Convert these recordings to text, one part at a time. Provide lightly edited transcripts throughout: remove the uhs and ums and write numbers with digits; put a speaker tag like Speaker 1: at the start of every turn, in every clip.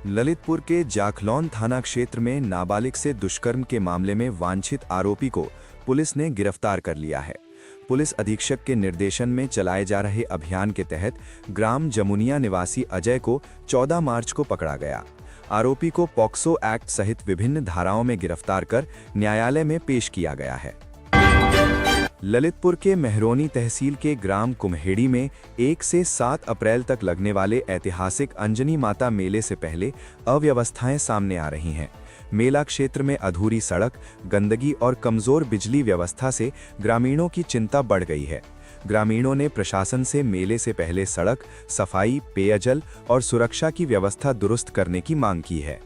Speaker 1: ललितपुर के जाखलौन थाना क्षेत्र में नाबालिग से दुष्कर्म के मामले में वांछित आरोपी को पुलिस ने गिरफ्तार कर लिया है। पुलिस अधीक्षक के निर्देशन में चलाए जा रहे अभियान के तहत ग्राम जमुनिया निवासी अजय को 14 मार्च को पकड़ा गया। आरोपी को पॉक्सो एक्ट सहित विभिन्न धाराओं में गिरफ्तार कर न्यायालय में पेश किया गया है। ललितपुर के मेहरौनी तहसील के ग्राम कुम्हेड़ी में 1 से 7 अप्रैल तक लगने वाले ऐतिहासिक अंजनी माता मेले से पहले अव्यवस्थाएं सामने आ रही हैं। मेला क्षेत्र में अधूरी सड़क, गंदगी और कमजोर बिजली व्यवस्था से ग्रामीणों की चिंता बढ़ गई है। ग्रामीणों ने प्रशासन से मेले से पहले सड़क, सफाई, पेयजल और सुरक्षा की व्यवस्था दुरुस्त करने की मांग की है।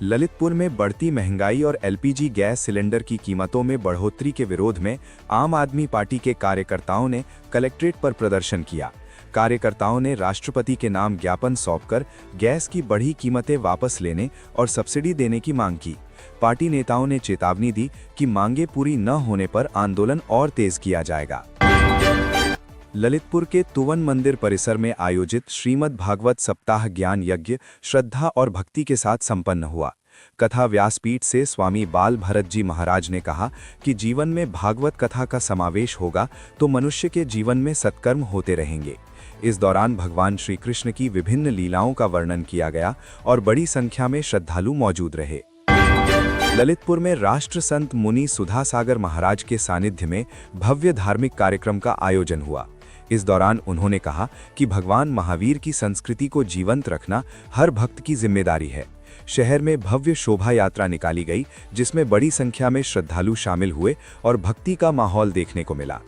Speaker 1: ललितपुर में बढ़ती महंगाई और एलपीजी गैस सिलेंडर की कीमतों में बढ़ोतरी के विरोध में आम आदमी पार्टी के कार्यकर्ताओं ने कलेक्ट्रेट पर प्रदर्शन किया। कार्यकर्ताओं ने राष्ट्रपति के नाम ज्ञापन सौंपकर गैस की बढ़ी कीमतें वापस लेने और सब्सिडी देने की मांग की। पार्टी नेताओं ने चेतावनी दी कि मांगें पूरी न होने पर आंदोलन और तेज किया जाएगा। ललितपुर के तुवन मंदिर परिसर में आयोजित श्रीमद् भागवत सप्ताह ज्ञान यज्ञ श्रद्धा और भक्ति के साथ संपन्न हुआ। कथा व्यासपीठ से स्वामी बाल भरत जी महाराज ने कहा कि जीवन में भागवत कथा का समावेश होगा तो मनुष्य के जीवन में सत्कर्म होते रहेंगे। इस दौरान भगवान श्री कृष्ण की विभिन्न लीलाओं का वर्णन किया गया और बड़ी संख्या में श्रद्धालु मौजूद रहे। ललितपुर में राष्ट्र संत मुनि सुधा सागर महाराज के सानिध्य में भव्य धार्मिक कार्यक्रम का आयोजन हुआ। इस दौरान उन्होंने कहा कि भगवान महावीर की संस्कृति को जीवंत रखना हर भक्त की जिम्मेदारी है। शहर में भव्य शोभा यात्रा निकाली गई, जिसमें बड़ी संख्या में श्रद्धालु शामिल हुए और भक्ति का माहौल देखने को मिला।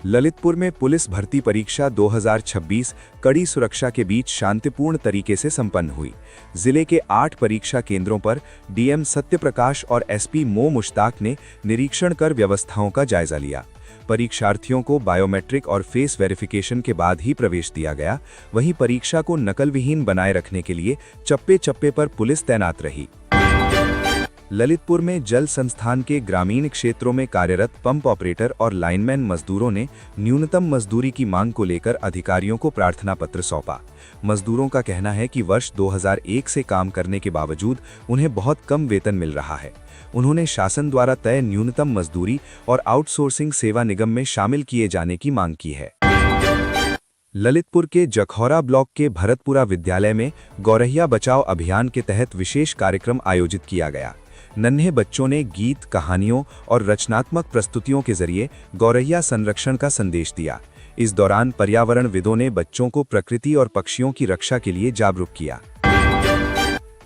Speaker 1: ललितपुर में पुलिस भर्ती परीक्षा 2026 कड़ी सुरक्षा के बीच शांतिपूर्ण तरीके से संपन्न हुई। जिले के 8 परीक्षा केंद्रों पर डीएम सत्यप्रकाश और एसपी मो मुश्ताक ने निरीक्षण कर व्यवस्थाओं का जायजा लिया। परीक्षार्थियों को बायोमेट्रिक और फेस वेरिफिकेशन के बाद ही प्रवेश दिया गया। वहीं परीक्षा को नकल विहीन बनाए रखने के लिए चप्पे चप्पे पर पुलिस तैनात रही। ललितपुर में जल संस्थान के ग्रामीण क्षेत्रों में कार्यरत पंप ऑपरेटर और लाइनमैन मजदूरों ने न्यूनतम मजदूरी की मांग को लेकर अधिकारियों को प्रार्थना पत्र सौंपा। मजदूरों का कहना है कि वर्ष 2001 से काम करने के बावजूद उन्हें बहुत कम वेतन मिल रहा है। उन्होंने शासन द्वारा तय न्यूनतम मजदूरी और आउटसोर्सिंग सेवा निगम में शामिल किए जाने की मांग की है। ललितपुर के जखौरा ब्लॉक के भरतपुरा विद्यालय में गौरैया बचाओ अभियान के तहत विशेष कार्यक्रम आयोजित किया गया। नन्हे बच्चों ने गीत, कहानियों और रचनात्मक प्रस्तुतियों के जरिए गौरैया संरक्षण का संदेश दिया। इस दौरान पर्यावरणविदों ने बच्चों को प्रकृति और पक्षियों की रक्षा के लिए जागरूक किया।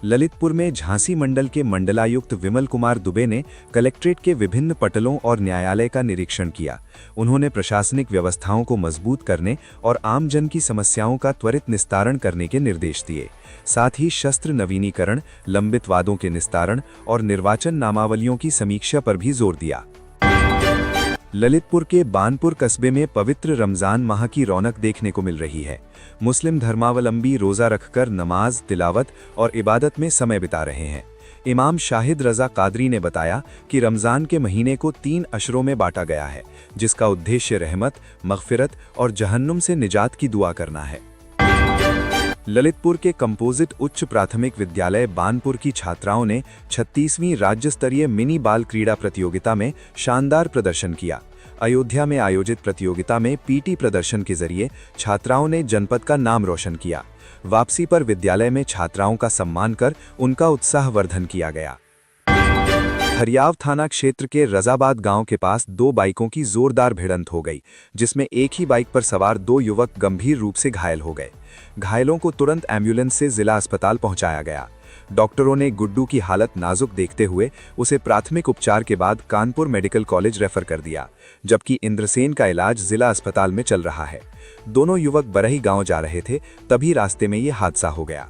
Speaker 1: ललितपुर में झांसी मंडल के मंडलायुक्त विमल कुमार दुबे ने कलेक्ट्रेट के विभिन्न पटलों और न्यायालय का निरीक्षण किया। उन्होंने प्रशासनिक व्यवस्थाओं को मजबूत करने और आमजन की समस्याओं का त्वरित निस्तारण करने के निर्देश दिए। साथ ही शस्त्र नवीनीकरण, लंबित वादों के निस्तारण और निर्वाचन नामावलियों की समीक्षा पर भी जोर दिया। ललितपुर के बानपुर कस्बे में पवित्र रमजान माह की रौनक देखने को मिल रही है। मुस्लिम धर्मावलंबी रोजा रखकर नमाज, तिलावत और इबादत में समय बिता रहे हैं। इमाम शाहिद रजा कादरी ने बताया कि रमजान के महीने को 3 अशरों में बांटा गया है, जिसका उद्देश्य रहमत, मगफिरत और जहन्नुम से निजात की दुआ करना है। ललितपुर के कंपोजिट उच्च प्राथमिक विद्यालय बानपुर की छात्राओं ने 36वीं राज्य स्तरीय मिनी बाल क्रीड़ा प्रतियोगिता में शानदार प्रदर्शन किया। अयोध्या में आयोजित प्रतियोगिता में पीटी प्रदर्शन के जरिए छात्राओं ने जनपद का नाम रोशन किया। वापसी पर विद्यालय में छात्राओं का सम्मान कर उनका उत्साहवर्धन किया गया। हरियाव थाना क्षेत्र के रजाबाद गांव के पास 2 बाइकों की जोरदार भिड़ंत हो गई, जिसमें एक ही बाइक पर सवार 2 युवक गंभीर रूप से घायल हो गए। घायलों को तुरंत एम्बुलेंस से जिला अस्पताल पहुंचाया गया। डॉक्टरों ने गुड्डू की हालत नाजुक देखते हुए उसे प्राथमिक उपचार के बाद कानपुर मेडिकल कॉलेज रेफर कर दिया, जबकि इंद्रसेन का इलाज जिला अस्पताल में चल रहा है। दोनों युवक बरही गांव जा रहे थे, तभी रास्ते में ये हादसा हो गया।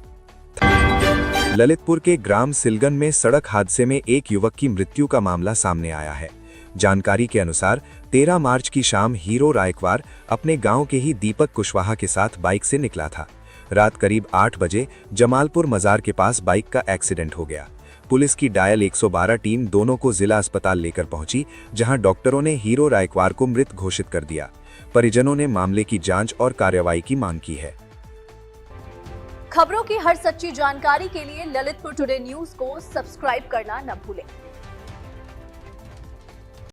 Speaker 1: ललितपुर के ग्राम सिलगन में सड़क हादसे में एक युवक की मृत्यु का मामला सामने आया है। जानकारी के अनुसार 13 मार्च की शाम हीरो रायकवार अपने गांव के ही दीपक कुशवाहा के साथ बाइक से निकला था। रात करीब 8 बजे जमालपुर मजार के पास बाइक का एक्सीडेंट हो गया। पुलिस की डायल 112 टीम दोनों को जिला अस्पताल लेकर पहुंची, जहां डॉक्टरों ने हीरो रायकवार को मृत घोषित कर दिया। परिजनों ने मामले की जांच और कार्रवाई की मांग की है।
Speaker 2: खबरों की हर सच्ची जानकारी के लिए ललितपुर टुडे न्यूज को सब्सक्राइब करना न भूलें।